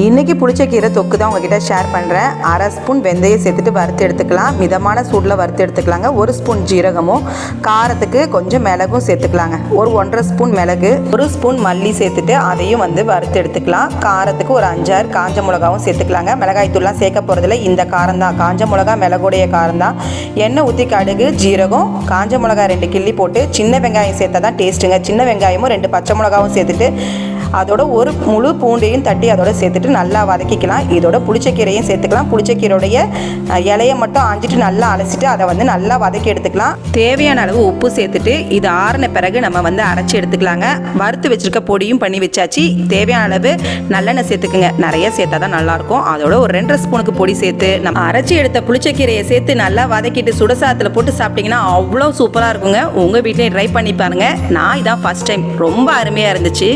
இன்றைக்கி புளிச்சக்கீரை தொக்கு தான் உங்ககிட்ட ஷேர் பண்ணுறேன். அரை ஸ்பூன் வெந்தயம் சேர்த்துட்டு வறுத்து எடுத்துக்கலாம். மிதமான சூடில் வறுத்து எடுத்துக்கலாங்க. 1 ஸ்பூன் ஜீரகமும் காரத்துக்கு கொஞ்சம் மிளகும் சேர்த்துக்கலாங்க. ஒரு 1.5 ஸ்பூன் மிளகு, 1 ஸ்பூன் மல்லி சேர்த்துட்டு அதையும் வறுத்து எடுத்துக்கலாம். காரத்துக்கு ஒரு 5-6 காஞ்ச மிளகாவும் சேர்த்துக்கலாங்க. மிளகாய் தூள்லாம் சேர்க்க போகிறதில்ல, இந்த காரம் தான், காஞ்ச மிளகா மிளகுடைய காரம் தான். எண்ணெய் ஊற்றி கடுகு, ஜீரகம், காஞ்ச மிளகா 2 கிள்ளி போட்டு சின்ன வெங்காயம் சேர்த்தா தான் டேஸ்ட்டுங்க. சின்ன வெங்காயமும் 2 பச்சை மிளகாவும் சேர்த்துட்டு அதோட ஒரு முழு பூண்டையும் தட்டி அதோட சேர்த்துட்டு நல்லா வதக்கிக்கலாம். இதோட புளிச்சக்கீரையும் சேர்த்துக்கலாம். புளிச்சக்கீரையுடைய இலையை மட்டும் ஆஞ்சிட்டு நல்லா அலசிட்டு அதை நல்லா வதக்கி எடுத்துக்கலாம். தேவையான அளவு உப்பு சேர்த்துட்டு இது ஆறின பிறகு நம்ம அரைச்சி எடுத்துக்கலாங்க. வறுத்து வச்சிருக்க பொடியும் பண்ணி வச்சாச்சு. தேவையான அளவு நல்லெண்ணெய் சேர்த்துக்குங்க. நிறைய சேர்த்தா தான் நல்லாயிருக்கும். அதோட ஒரு 2.5 ஸ்பூனுக்கு பொடி சேர்த்து நம்ம அரைச்சி எடுத்த புளிச்சக்கீரையை சேர்த்து நல்லா வதக்கிட்டு சுடசாதத்தில் போட்டு சாப்பிட்டிங்கன்னா அவ்வளோ சூப்பராக இருக்குங்க. உங்கள் வீட்டிலே ட்ரை பண்ணி பாருங்கள். நான் இதான் ஃபர்ஸ்ட் டைம், ரொம்ப அருமையாக இருந்துச்சு.